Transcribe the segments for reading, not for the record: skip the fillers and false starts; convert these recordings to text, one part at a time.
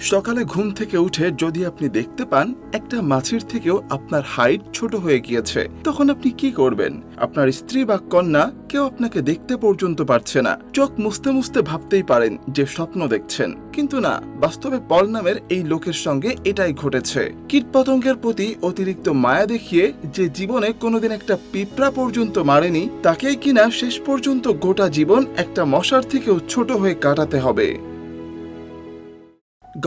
সকালে ঘুম থেকে উঠে যদি আপনি দেখতে পান একটা মাছির থেকেও আপনার হাইট ছোট হয়ে গিয়েছে, তখন আপনি কি করবেন? আপনার স্ত্রী বা কন্যা কেউ আপনাকে দেখতে পর্যন্ত পারছে না। চোখ মুছতে মুছতে ভাবতেই পারেন যে স্বপ্ন দেখছেন, কিন্তু না, বাস্তবে পল নামের এই লোকের সঙ্গে এটাই ঘটেছে। কীটপতঙ্গের প্রতি অতিরিক্ত মায়া দেখিয়ে যে জীবনে কোনোদিন একটা পিঁপড়া পর্যন্ত মারেনি, তাকেই কিনা শেষ পর্যন্ত গোটা জীবন একটা মশার থেকেও ছোট হয়ে কাটাতে হবে।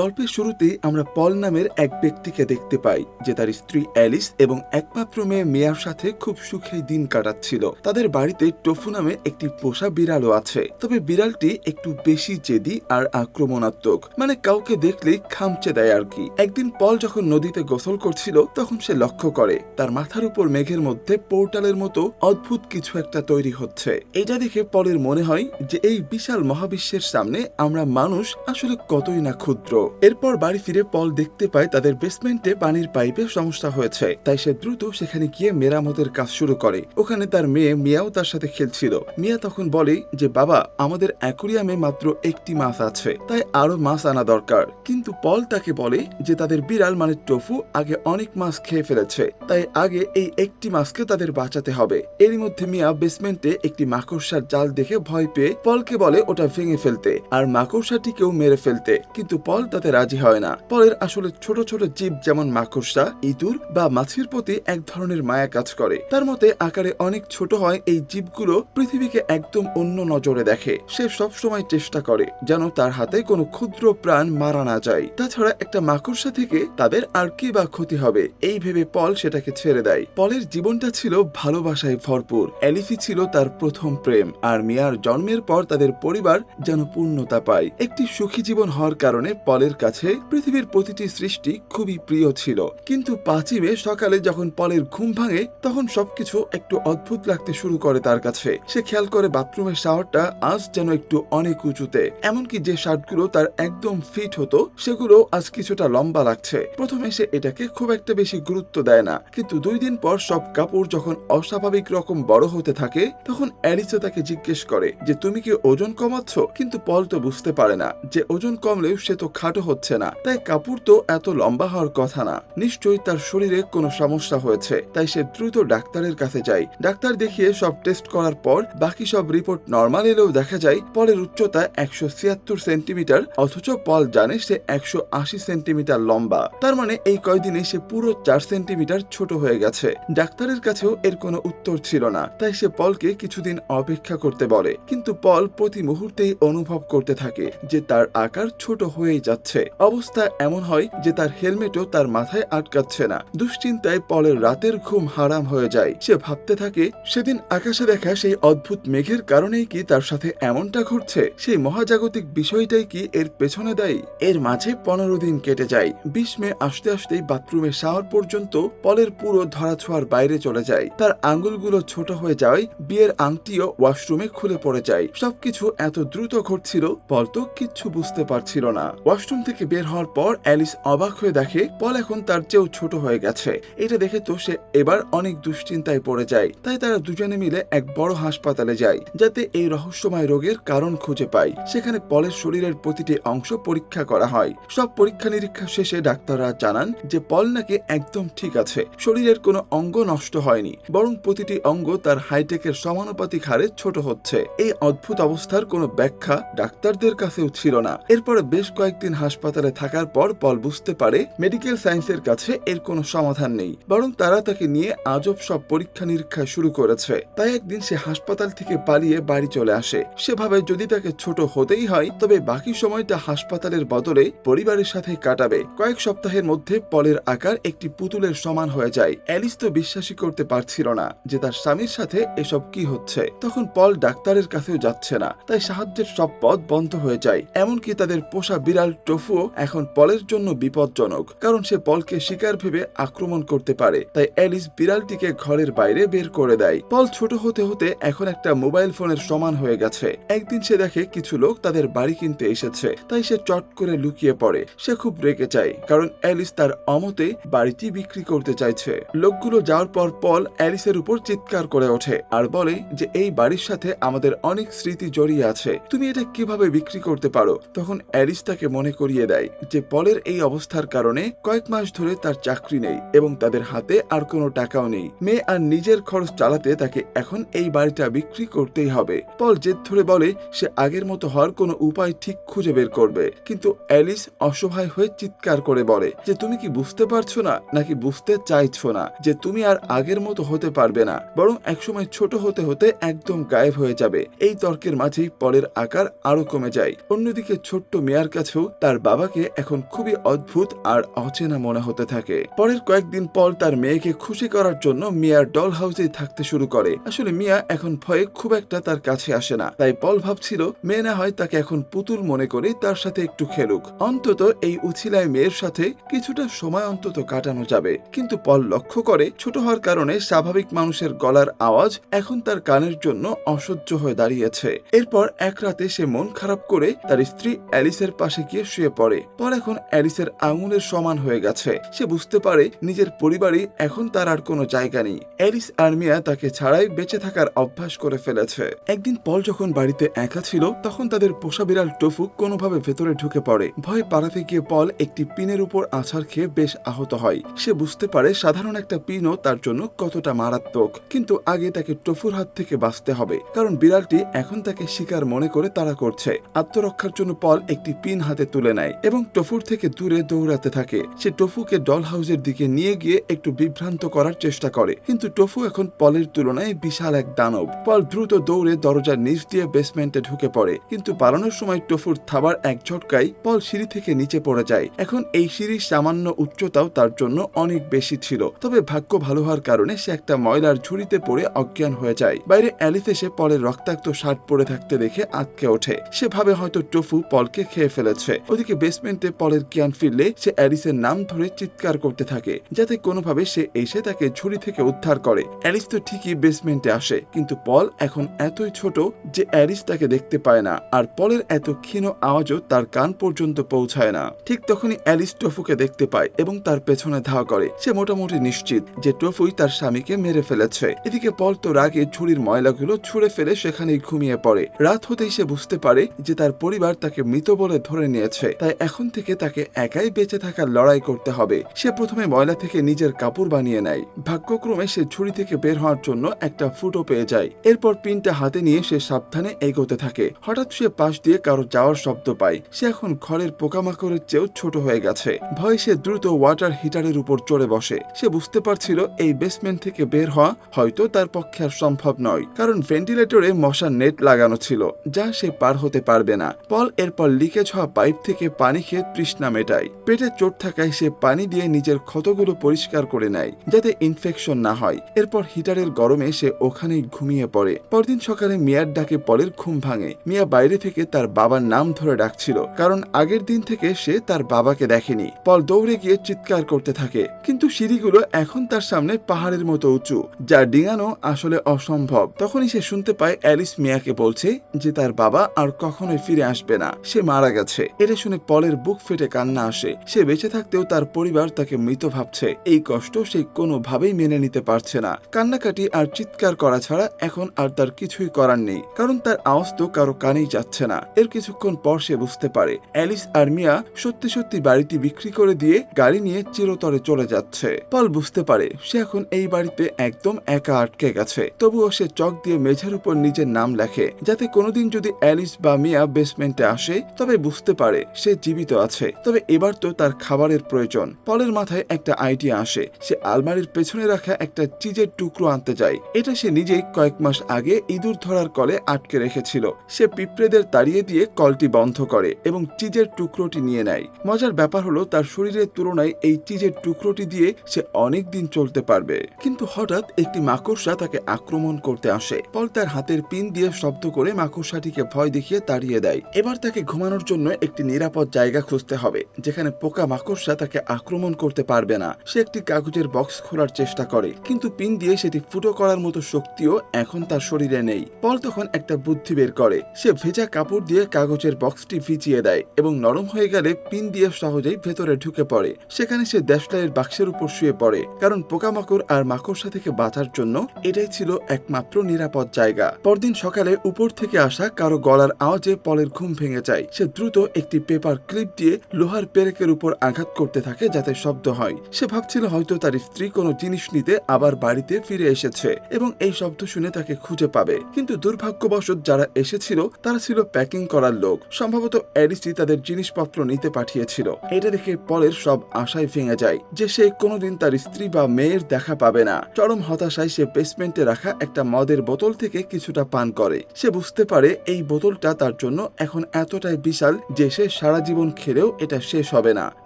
গল্পের শুরুতেই আমরা পল নামের এক ব্যক্তিকে দেখতে পাই যে তার স্ত্রী অ্যালিস এবং একমাত্র মেয়ে মিয়ার সাথে খুব সুখেই দিন কাটাচ্ছিল। তাদের বাড়িতে টোফু নামে একটি পোষা বিড়ালও আছে, তবে বিড়ালটি একটু বেশি জেদি আর আক্রমণাত্মক, মানে কাউকে দেখলেই খামচে দেয় আর কি। একদিন পল যখন নদীতে গোসল করছিল তখন সে লক্ষ্য করে তার মাথার উপর মেঘের মধ্যে পোর্টালের মতো অদ্ভুত কিছু একটা তৈরি হচ্ছে। এটা দেখে পলের মনে হয় যে এই বিশাল মহাবিশ্বের সামনে আমরা মানুষ আসলে কতই না ক্ষুদ্র। এরপর বাড়ি ফিরে পল দেখতে পায় তাদের বেসমেন্টে পানির পাইপে সমস্যা হয়েছে, তাই সে দ্রুত সেখানে গিয়ে মেরামতের কাজ শুরু করে। ওখানে তার মেয়ে মিয়াও তার সাথে খেলছিল। মিয়া তখন বলে যে বাবা, আমাদের অ্যাকুরিয়ামে মাত্র একটি মাছ আছে, তাই আরো মাছ আনা দরকার। কিন্তু পল তাকে বলে যে তাদের বিড়াল মানে টোফু আগে অনেক মাছ খেয়ে ফেলেছে, তাই আগে এই একটি মাছকে তাদের বাঁচাতে হবে। এরই মধ্যে মিয়া বেসমেন্টে একটি মাকড়সার জাল দেখে ভয় পেয়ে পলকে বলে ওটা ভেঙে ফেলতে আর মাকড়সাটিকেও মেরে ফেলতে, কিন্তু পল তাতে রাজি হয় না। পলের আসলে ছোট ছোট জীব যেমন মাকড়সা, ইঁদুর বা মাছির প্রতি এক ধরনের মায়া কাজ করে। তার মতে আকারে অনেক ছোট হয় এই জীবগুলো পৃথিবীকে একদম অন্য নজরে দেখে। সে সব সময় চেষ্টা করে যেন তার হাতে কোনো ক্ষুদ্র প্রাণ মারা না যায়। তাছাড়া একটা মাকড়সা থেকে তাদের আর কি বা ক্ষতি হবে, এই ভেবে পল সেটাকে ছেড়ে দেয়। পলের জীবনটা ছিল ভালোবাসায় ভরপুর। অ্যালিসি ছিল তার প্রথম প্রেম, আর মিয়ার জন্মের পর তাদের পরিবার যেন পূর্ণতা পায়। একটি সুখী জীবন হওয়ার কারণে পলের কাছে পৃথিবীর প্রতিটি সৃষ্টি খুবই প্রিয় ছিল। কিন্তু 5ই মে সকালে যখন পলের ঘুম ভাঙে তখন সবকিছু একটু অদ্ভুত লাগতে শুরু করে তার কাছে। সে খেয়াল করে বাথরুমের শাওয়ারটা আজ যেন একটু অনেক উঁচুতে, এমনকি যে শার্টগুলো তার একদম ফিট হতো সেগুলো আজ কিছুটা লম্বা লাগছে। প্রথমে সে এটাকে খুব একটা বেশি গুরুত্ব দেয় না, কিন্তু 2 দিন পর সব কাপড় যখন অস্বাভাবিক রকম বড় হতে থাকে তখন অ্যালিসা তাকে জিজ্ঞেস করে যে তুমি কি ওজন কমাচ্ছ? কিন্তু পল তো বুঝতে পারে না যে ওজন কমলেও সে তো খাটো হচ্ছে না, তাই কাপড় তো এত লম্বা হওয়ার কথা না, নিশ্চয়ই তার শরীরে কোনো সমস্যা হয়েছে। তাই সে দ্রুত ডাক্তারের কাছে যায়। ডাক্তার দেখিয়ে সব টেস্ট করার পর বাকি সব রিপোর্ট নরমাল এলেও দেখা যায় পলের উচ্চতা 176 সেন্টিমিটার, অথচ পল জানে সে 180 সেন্টিমিটার লম্বা। তার মানে এই কয়দিনে সে পুরো 4 সেন্টিমিটার ছোট হয়ে গেছে। ডাক্তারের কাছেও এর কোনো উত্তর ছিল না, তাই সে পলকে কিছুদিন অপেক্ষা করতে বলে। কিন্তু পল প্রতি মুহূর্তেই অনুভব করতে থাকে যে তার আকার ছোট হয়েই যাচ্ছে। অবস্থা এমন হয় যে তার হেলমেটও তার মাথায় আটকাচ্ছে না। দুশ্চিন্তায় পলের রাতের ঘুম হারাম হয়ে যায়। সে ভাবতে থাকে সেদিন আকাশে দেখা সেই অদ্ভুত মেঘের কারণেই কি তার সাথে এমনটা ঘটছে, সেই মহাজাগতিক বিষয়টাই কি এর পেছনে দায়ী। এর মাঝে 15 দিন কেটে যায়। 20 মে আসতে আসতেই বাথরুমে শাওয়ার পর্যন্ত পলের পুরো ধরাছোঁয়ার বাইরে চলে যায়। তার আঙ্গুলগুলো ছোট হয়ে যাওয়ায় বিয়ের আংটিও ওয়াশরুমে খুলে পড়ে যায়। সবকিছু এত দ্রুত ঘটছিল পল তো কিচ্ছু বুঝতে পারছিল না। ওয়াশরুম থেকে বের হওয়ার পর অ্যালিস অবাক হয়ে দেখে পল এখন তার চেয়েও ছোট হয়ে গেছে। এটা দেখে তো সে এবার অনেক দুশ্চিন্তায় পড়ে যায়। তাই তারা দুজনে মিলে এক বড় হাসপাতালে যায় যাতে এই রহস্যময় রোগের কারণ খুঁজে পায়। সেখানে পলের শরীরের প্রতিটি অংশ পরীক্ষা করা হয়। সব পরীক্ষা নিরীক্ষা শেষে ডাক্তাররা জানান যে পল নাকি একদম ঠিক আছে, শরীরের কোনো অঙ্গ নষ্ট হয়নি, বরং প্রতিটি অঙ্গ তার হাইটেকের সমানুপাতিক হারে ছোট হচ্ছে। এই অদ্ভুত অবস্থার কোনো ব্যাখ্যা ডাক্তারদের কাছেও ছিল না। এরপরে বেশ কয়েকদিন হাসপাতালে থাকার পর পল বুঝতে পারে মেডিকেল সায়েন্সের কাছে এর কোনো সমাধান নেই, বরং তারা তাকে নিয়ে আজব সব পরীক্ষা নিরীক্ষা শুরু করেছে। তাই একদিন সে হাসপাতাল থেকে পালিয়ে বাড়ি চলে আসে। সে ভাবে যদি তাকে ছোট হতেই হয় তবে বাকি সময়টা হাসপাতালের বদলে পরিবারের সাথে কাটাবে। কয়েক সপ্তাহের মধ্যে পলের আকার একটি পুতুলের সমান হয়ে যায়। অ্যালিস তো বিশ্বাসই করতে পারছিল না যে তার স্বামীর সাথে এসব কি হচ্ছে। তখন পল ডাক্তারের কাছেও যাচ্ছে না, তাই সাহায্যের সব পথ বন্ধ হয়ে যায়। এমনকি তাদের পোষা বিড়াল টোফুও এখন পলের জন্য বিপজ্জনক, কারণ সে পলকে শিকার ভেবে আক্রমণ করতে পারে। তাই অ্যালিস বিড়ালটিকে ঘরের বাইরে বের করে দেয়। পল ছোট হতে হতে এখন একটা মোবাইল ফোনের সমান হয়ে গেছে। একদিন সে দেখে কিছু লোক তাদের বাড়ি কিনতে এসেছে, তাই সে চট করে লুকিয়ে পড়ে। সে খুব রেগে যায় কারণ অ্যালিস তার অমতে বাড়িটি বিক্রি করতে চাইছে। লোকগুলো যাওয়ার পর পল অ্যালিসের উপর চিৎকার করে ওঠে আর বলে যে এই বাড়ির সাথে আমাদের অনেক স্মৃতি জড়িয়ে আছে, তুমি এটা কিভাবে বিক্রি করতে পারো? তখন অ্যালিস তাকে মনে মনে করিয়ে দেয় যে পলের এই অবস্থার কারণে কয়েক মাস ধরে তার চাকরি নেই এবং তাদের হাতে আর কোনো টাকাও নেই। মেয়ে আর নিজের খরচ চালাতে তাকে এখন এই বাড়িটা বিক্রি করতেই হবে। পল জেদ ধরে বলে সে আগের মতো হওয়ার কোনো উপায় ঠিক খুঁজে বের করবে, কিন্তু অ্যালিস অসহায় হয়ে চিৎকার করে বলে যে তুমি কি বুঝতে পারছো না নাকি বুঝতে চাইছো না যে তুমি আর আগের মতো হতে পারবে না, বরং একসময় ছোট হতে হতে একদম গায়েব হয়ে যাবে। এই তর্কের মাঝেই পলের আকার আরো কমে যায়। অন্যদিকে ছোট্ট মেয়ার কাছেও তার বাবাকে এখন খুবই অদ্ভুত আর অচেনা মনে হতে থাকে। পরের কয়েকদিন পল তার মেয়েকে খুশি করার জন্য মিয়ার ডল হাউসেই থাকতে শুরু করে। আসলে মিয়া এখন ভয়ে খুব একটা তার কাছে আসে না, তাই পল ভাবছিল মেয়ে না হয় তাকে এখন পুতুল মনে করে তার সাথে একটু খেলুক, অন্তত এই উছিলায় মেয়ের সাথে কিছুটা সময় অন্তত কাটানো যাবে। কিন্তু পল লক্ষ্য করে ছোট হওয়ার কারণে স্বাভাবিক মানুষের গলার আওয়াজ এখন তার কানের জন্য অসহ্য হয়ে দাঁড়িয়েছে। এরপর এক রাতে সে মন খারাপ করে তার স্ত্রী অ্যালিসের পাশে গিয়ে শুয়ে পড়ে। পল এখন অ্যালিসের আঙুলের সমান হয়ে গেছে। সে বুঝতে পারে নিজের পরিবারে এখন তার আর কোনো জায়গা নেই। অ্যালিস আর মিয়া তাকে ছাড়াই বেঁচে থাকার অভ্যাস করে ফেলেছে। একদিন পল যখন বাড়িতে একা ছিল তখন তাদের পোষা বিড়াল টফু কোনোভাবে ভেতরে ঢুকে পড়ে। ভয় পালাতে গিয়ে পল একটি পিনের উপর আছাড় খেয়ে বেশ আহত হয়। সে বুঝতে পারে সাধারণ একটা পিনও তার জন্য কতটা মারাত্মক, কিন্তু আগে তাকে টফুর হাত থেকে বাঁচতে হবে, কারণ বিড়ালটি এখন তাকে শিকার মনে করে তাড়া করছে। আত্মরক্ষার জন্য পল একটি পিন হাতে তুলে নেয় এবং টফুর থেকে দূরে দৌড়াতে থাকে। সে টফুকে ডল হাউসের দিকে নিয়ে গিয়ে একটু বিভ্রান্ত করার চেষ্টা করে, কিন্তু টফু এখন পলের তুলনায় বিশাল এক দানব। পল দ্রুত দৌড়ে দরজার নিচ দিয়ে বেসমেন্টে ঢুকে পড়ে, কিন্তু পালানোর সময় টফুর থাবার এক ঝটকায় পল সিঁড়ি থেকে নিচে পড়ে যায়। এখন এই সিঁড়ির সামান্য উচ্চতাও তার জন্য অনেক বেশি ছিল, তবে ভাগ্য ভালো হওয়ার কারণে সে একটা ময়লার ঝুড়িতে পড়ে অজ্ঞান হয়ে যায়। বাইরে অ্যালিস এসে পলের রক্তাক্ত শার্ট পরে থাকতে দেখে আঁতকে ওঠে। সে ভাবে হয়তো টফু পলকে খেয়ে ফেলেছে। ওদিকে বেসমেন্টে পলের জ্ঞান ফিরলে সে অ্যালিসের নাম ধরে চিৎকার করতে থাকে, যাতে কোনোভাবে সে এসে তাকে ঝুড়ি থেকে উদ্ধার করে। অ্যালিস তো ঠিকই বেসমেন্টে আসে, কিন্তু পল এখন এতই ছোট যে অ্যালিস তাকে দেখতে পায় না, আর পলের এত ক্ষীণ আওয়াজও তার কান পর্যন্ত পৌঁছায় না। ঠিক তখনই অ্যালিস টফুকে দেখতে পায় এবং তার পেছনে ধাওয়া করে। সে মোটামুটি নিশ্চিত যে টফুই তার স্বামীকে মেরে ফেলেছে। এদিকে পল তো রাগে ঝুড়ির ময়লাগুলো ছুঁড়ে ফেলে সেখানেই ঘুমিয়ে পড়ে। রাত হতেই সে বুঝতে পারে যে তার পরিবার তাকে মৃত বলে ধরে নিয়েছে, তাই এখন থেকে তাকে একাই বেঁচে থাকার লড়াই করতে হবে। সে প্রথমে ময়লা থেকে নিজের কাপড় বানিয়ে নেয়। ভাগ্যক্রমে সে ঝুড়ি থেকে বের হওয়ার জন্য একটা ফুটো পেয়ে যায়। এরপর পিনটা হাতে নিয়ে সে সাবধানে এগোতে থাকে। হঠাৎ সে পাশ দিয়ে কারো যাওয়ার শব্দ পায়। সে এখন ঘরের পোকামাকড়ের চেয়েও ছোট হয়ে গেছে। ভয়ে সে দ্রুত ওয়াটার হিটারের উপর চড়ে বসে। সে বুঝতে পারছিল এই বেসমেন্ট থেকে বের হওয়া হয়তো তার পক্ষে আর সম্ভব নয়, কারণ ভেন্টিলেটরে মশার নেট লাগানো ছিল, যা সে পার হতে পারবে না। পল এরপর লিকেজ হওয়া পাইপ থেকে পানি খেয়ে তৃষ্ণা মেটায়। পেটে চোট থাকায় সে পানি দিয়ে নিজের ক্ষতগুলো পরিষ্কার করে নেয়, যাতে ইনফেকশন না হয়। এরপর হিটারের গরমে সে ওখানেই ঘুমিয়ে পড়ে। পরদিন সকালে মিয়ার ডাকে পলের ঘুম ভাঙে। মিয়া বাইরে থেকে তার বাবার নাম ধরে ডাকছিল, কারণ আগের দিন থেকে সে তার বাবাকে দেখেনি। পল দৌড়ে গিয়ে চিৎকার করতে থাকে, কিন্তু সিঁড়িগুলো এখন তার সামনে পাহাড়ের মতো উঁচু, যা ডিঙানো আসলে অসম্ভব। তখনই সে শুনতে পায় অ্যালিস মিয়াকে বলছে যে তার বাবা আর কখনোই ফিরে আসবে না, সে মারা গেছে। এটা শুনে পলের বুক ফেটে কান্না আসে। সে বেঁচে থাকতেও তার পরিবার তাকে মৃত ভাবছে। এই কষ্ট সে কোনোভাবেই মেনে নিতে পারছে না। কান্নাকাটি আর চিৎকার করা ছাড়া এখন আর তার কিছুই করার নেই, কারণ তার আওয়াজ তো কারো কানেই যাচ্ছে না। এর কিছুক্ষণ পর সে বুঝতে পারে অ্যালিস আর মিয়া সত্যি সত্যি বাড়িটি বিক্রি করে দিয়ে গাড়ি নিয়ে চিরতরে চলে যাচ্ছে। পল বুঝতে পারে সে এখন এই বাড়িতে একদম একা আটকে গেছে। তবুও সে চক দিয়ে মেঝের উপর নিজের নাম লেখে, যাতে কোনোদিন যদি অ্যালিস বা মিয়া বেসমেন্টে আসে তবে বুঝতে পারে সে জীবিত আছে। তবে এবার তো তার খাবারের প্রয়োজন। পলের মাথায় একটা আইডিয়া আসে। সে আলমারির পেছনে রাখা একটা চিজের টুকরো আনতে যায়। এটা সে নিজেই কয়েক মাস আগে ইঁদুর ধরার কলে আটকে রেখেছিল। সে পিঁপড়েদের তাড়িয়ে দিয়ে কলটি বন্ধ করে এবং চিজের টুকরোটি নিয়ে নেয়। মজার ব্যাপার হলো তার শরীরের তুলনায় এই চিজের টুকরোটি দিয়ে সে অনেক দিন চলতে পারবে। কিন্তু হঠাৎ একটি মাকড়সা তাকে আক্রমণ করতে আসে। পল তার হাতের পিন দিয়ে শব্দ করে মাকড়সাটিকে ভয় দেখিয়ে তাড়িয়ে দেয়। এবার তাকে ঘুমানোর জন্য একটি নিরাপদ জায়গা খুঁজতে হবে, যেখানে পোকা মাকড়সা তাকে আক্রমণ করতে পারবে না। সে একটি কাগজের বক্স খোলার চেষ্টা করে, কিন্তু পিন দিয়ে সেটি ফুটো করার মতো শক্তিও এখন তার শরীরে নেই। পল তখন একটা বুদ্ধি বের করে। সে ভেজা কাপড় দিয়ে কাগজের বক্সটি ভিজিয়ে দেয় এবং নরম হয়ে গেলে পিন দিয়ে সহজেই ভেতরে ঢুকে পড়ে। সেখানে সে দেশলাইয়ের বাক্সের উপর শুয়ে পড়ে, কারণ পোকামাকড় আর মাকড়সা থেকে বাঁচার জন্য এটাই ছিল একমাত্র নিরাপদ জায়গা। পরদিন সকালে উপর থেকে আসা কারো গলার আওয়াজে পলের ঘুম ভেঙে যায়। সে দ্রুত একটি একটি পেপার ক্লিপ দিয়ে লোহার পেরেকের উপর আঘাত করতে থাকে যাতে শব্দ হয়। সে ভাবছিল হয়তো তার স্ত্রী কোনো জিনিস নিতে আবার বাড়িতে ফিরে এসেছে এবং এই শব্দ শুনে তাকে খুঁজে পাবে। কিন্তু দুর্ভাগ্যবশত যারা এসেছিল তারা ছিল প্যাকিং করার লোক। সম্ভবত অ্যালিসই তাদের জিনিসপত্র নিতে পাঠিয়েছিল। এটা দেখে পলের সব আশায় ভেঙে যায় যে সে কোনোদিন তার স্ত্রী বা মেয়ের দেখা পাবে না। চরম হতাশায় সে বেসমেন্টে রাখা একটা মদের বোতল থেকে কিছুটা পান করে। সে বুঝতে পারে এই বোতলটা তার জন্য এখন এতটাই বিশাল যে সে সারা জীবন খেলেও এটা শেষ হবে না।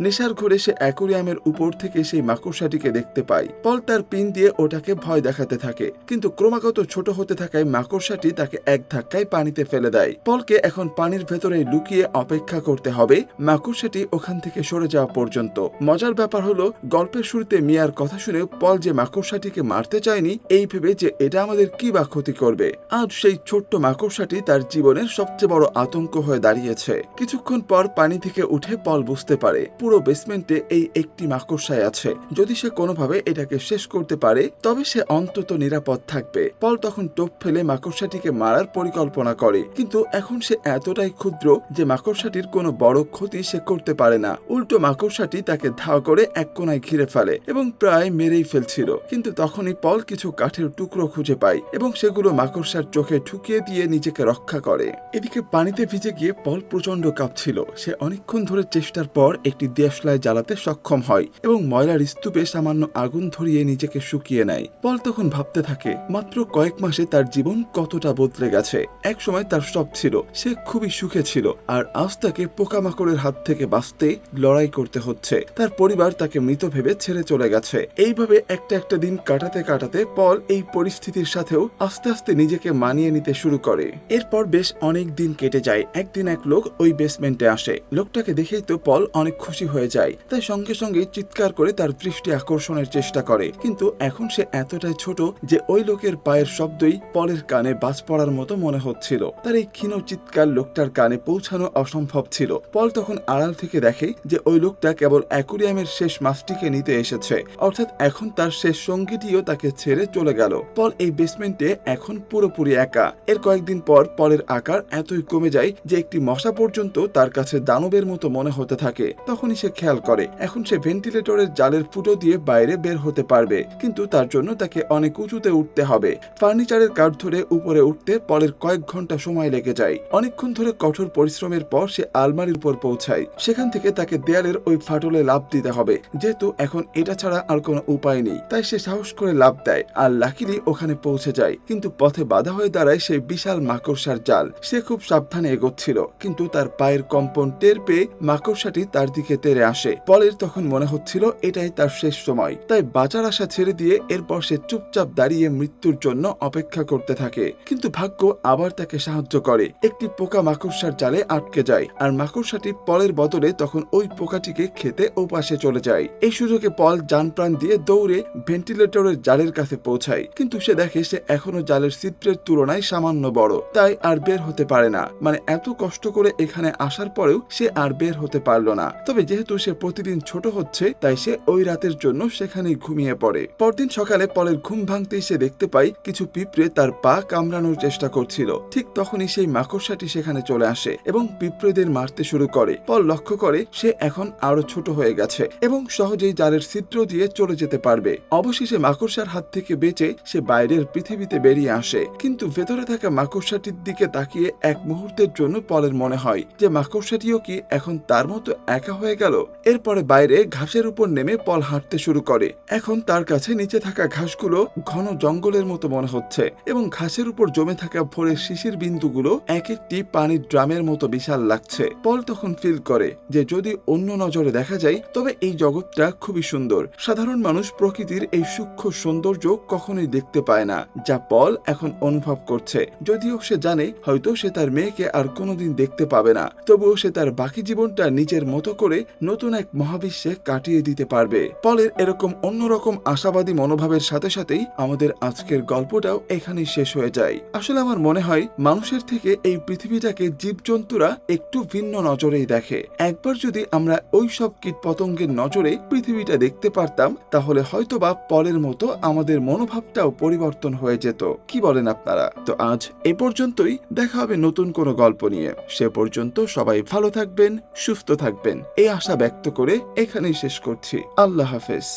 নেশার ঘরে সে অ্যাকোরিয়ামের উপর থেকে সেই মাকড়সাটিকে দেখতে পায়। পল তার পিন দিয়ে ওটাকে ভয় দেখাতে থাকে, কিন্তু ক্রমাগত ছোট হতে থাকায় মাকড়সাটি তাকে এক ধাক্কায় পানিতে ফেলে দেয়। পলকে এখন পানির ভেতরে লুকিয়ে অপেক্ষা করতে হবে মাকড়সাটি ওখান থেকে সরে যাওয়া পর্যন্ত। মজার ব্যাপার হলো গল্পের শুরুতে মিয়ার কথা শুনে পল যে মাকড়সাটিকে মারতে চায়নি এই ভেবে যে এটা আমাদের কি বা ক্ষতি করবে। আজ সেই ছোট্ট মাকড়সাটি তার জীবনের সবচেয়ে বড় আতঙ্ক হয়ে দাঁড়িয়েছে। কিছুক্ষণ পর পানি থেকে উঠে পল বুঝতে পারে পুরো বেসমেন্টে এই একটি মাকড়সাই আছে। যদি সে কোনোভাবে এটাকে শেষ করতে পারে তবে সে অন্তত নিরাপদ থাকবে। পল তখন টোপ ফেলে মাকড়সাটিকে মারার পরিকল্পনা করে, কিন্তু এখন সে এতটাই ক্ষুদ্র যে মাকড়সাটির কোনো বড় ক্ষতি সে করতে পারে না। উল্টো মাকড়সাটি তাকে ধাওয়া করে এক কোনায় ঘিরে ফেলে এবং প্রায় মেরেই ফেলছিল। কিন্তু তখনই পল কিছু কাঠের টুকরো খুঁজে পায় এবং সেগুলো মাকড়সার চোখে ঠুকিয়ে দিয়ে নিজেকে রক্ষা করে। এদিকে পানিতে ভিজে গিয়ে পল প্রচন্ড কাঁপছিল। সে অনেকক্ষণ ধরে চেষ্টার পর একটি দেশলাই জ্বালাতে সক্ষম হয় এবং ময়লার স্তূপে সামান্য আগুন ধরিয়ে নিজেকে শুকিয়ে নেয়। পল তখন ভাবতে থাকে মাত্র কয়েক মাসে তার জীবন কতটা বদলে গেছে। এক সময় তার সব ছিল, সে খুবই সুখে ছিল, আর আজ তাকে পোকামাকড়ের হাত থেকে বাঁচতে লড়াই করতে হচ্ছে। তার পরিবার তাকে মৃত ভেবে ছেড়ে চলে গেছে। এইভাবে একটা একটা দিন কাটাতে কাটাতে পল এই পরিস্থিতির সাথেও আস্তে আস্তে নিজেকে মানিয়ে নিতে শুরু করে। এরপর বেশ অনেক দিন কেটে যায়। একদিন এক লোক ওই বেসমেন্টে আসে। লোকটাকে দেখেই তো পল অনেক খুশি হয়ে যায়, তাই সঙ্গে সঙ্গে চিৎকার করে তার দৃষ্টি আকর্ষণের চেষ্টা করে। কিন্তু এখন সে এতটাই ছোট যে ওই লোকের পায়ের শব্দই পলের কানে বাজ পড়ার মতো মনে হচ্ছিল। তার এই ক্ষীণ চিৎকার লোকটার কানে পৌঁছানো অসম্ভব ছিল। পল তখন আড়াল থেকে দেখে যে ওই লোকটা কেবল অ্যাকোরিয়ামের শেষ মাছটিকে নিতে এসেছে, অর্থাৎ এখন তার শেষ সঙ্গীটিও তাকে ছেড়ে চলে গেল। পল এই বেসমেন্টে এখন পুরোপুরি একা। এর কয়েকদিন পর পলের আকার এতই কমে যায় যে একটি মশা পর্যন্ত তার কাছে দানবের মতো মনে হতে থাকে। তখনই সে খেয়াল করে এখন সে ভেন্টিলেটরের জালের ফুটো দিয়ে বাইরে বের হতে পারবে, কিন্তু তার জন্য তাকে অনেক উঁচুতে উঠতে হবে। ফার্নিচারের কাঠ ধরে উপরে উঠতে পলের কয়েক ঘন্টা সময় লেগে যায়। অনেকক্ষণ ধরে কঠোর পরিশ্রমের পর সে আলমারির উপর পৌঁছায়। সেখান থেকে তাকে দেয়ালের ওই ফাটলে লাফ দিতে হবে, যেহেতু এখন এটা ছাড়া আর কোনো উপায় নেই। তাই সে সাহস করে লাফ দেয় আর লাকিলি ওখানে পৌঁছে যায়। কিন্তু পথে বাধা হয়ে দাঁড়ায় সেই বিশাল মাকড়সার জাল। সে খুব সাবধানে এগোচ্ছিল, কিন্তু তার পায়ের কম্পন টের পেয়ে মাকড়সাটি তার দিকে তেড়ে আসে। পলের তখন মনে হচ্ছিল এটাই তার শেষ সময়, তাই বাঁচার আশা ছেড়ে দিয়ে এরপর সে চুপচাপ দাঁড়িয়ে মৃত্যুর জন্য অপেক্ষা করতে থাকে। কিন্তু ভাগ্য আবার তাকে সাহায্য করে। একটি পোকা মাকড়সার জালে আটকে যায় আর মাকড়সাটি পলের বদলে তখন ওই পোকাটিকে খেতে ও পাশে চলে যায়। এই সুযোগে পল জান প্রাণ দিয়ে দৌড়ে ভেন্টিলেটরের জালের কাছে পৌঁছায়, কিন্তু সে দেখে সে এখনো জালের ছিদ্রের তুলনায় সামান্য বড়, তাই আর বের হতে পারে না। মানে এত কষ্ট করে এখানে আসার পরেও সে আর বের হতে পারলো না। তবে যেহেতু সে প্রতিদিন ছোট হচ্ছে তাই সে ওই রাতের জন্য সেখানেই ঘুমিয়ে পড়ে। পরদিন সকালে পলের ঘুম ভাঙতেই সে দেখতে পায় কিছু পিঁপড়ে তার পা কামড়ানোর চেষ্টা করছিল। ঠিক তখনই সেই মাকড়সাটি সেখানে চলে আসে এবং পিঁপড়েদের মারতে শুরু করে। পল লক্ষ্য করে সে এখন আরো ছোট হয়ে গেছে এবং সহজেই জালের ছিদ্র দিয়ে চলে যেতে পারবে। অবশেষে মাকড়সার হাত থেকে বেঁচে সে বাইরের পৃথিবীতে বেরিয়ে আসে। কিন্তু ভেতরে থাকা মাকড়সাটির দিকে তাকিয়ে এক মুহূর্তের জন্য পলের মনে হয় যে মাকড়সাটিও কি এখন তার মতো একা হয়ে গেল। এরপরে বাইরে ঘাসের উপর নেমে পল হাঁটতে শুরু করে। এখন তার কাছে নিচে থাকা ঘাসগুলো ঘন জঙ্গলের মতো মনে হচ্ছে এবং ঘাসের উপর জমে থাকা ভোরের শিশির বিন্দুগুলো এক একটি পানির ড্রামের মতো বিশাল লাগছে। পল তখন ফিল করে যে যদি অন্য নজরে দেখা যায় তবে এই জগৎটা খুবই সুন্দর। সাধারণ মানুষ প্রকৃতির এই সূক্ষ্ম সৌন্দর্য কখনোই দেখতে পায় না, যা পল এখন অনুভব করছে। যদিও সে জানে হয়তো সে তার মেয়েকে আর কোনোদিন দেখতে পাবে না, তবুও সে তার বাকি জীবনটা নিজের মতো করে নতুন এক মহাবিশ্বে কাটিয়ে দিতে পারবে। পলের এরকম অন্যরকম আশাবাদী মনোভাবের সাথে সাথেই আমাদের আজকের গল্পটাও এখানেই শেষ হয়ে যায়। আসলে আমার মনে হয় মানুষের থেকে এই পৃথিবীটাকে জীবজন্তুরা একটু ভিন্ন নজরেই দেখে। একবার যদি আমরা ওই সব কীট পতঙ্গের নজরে পৃথিবীটা দেখতে পারতাম তাহলে হয়তোবা পলের মতো আমাদের মনোভাবটাও পরিবর্তন হয়ে যেত। কি বলেন আপনারা? তো আজ এ পর্যন্তই, দেখা হবে নতুন কোনো গল্প নিয়ে। সে পর্যন্ত সবাই সবাই ভালো থাকবেন, সুস্থ থাকবেন এই আশা ব্যক্ত করে এখানেই শেষ করছি। আল্লাহ হাফেজ।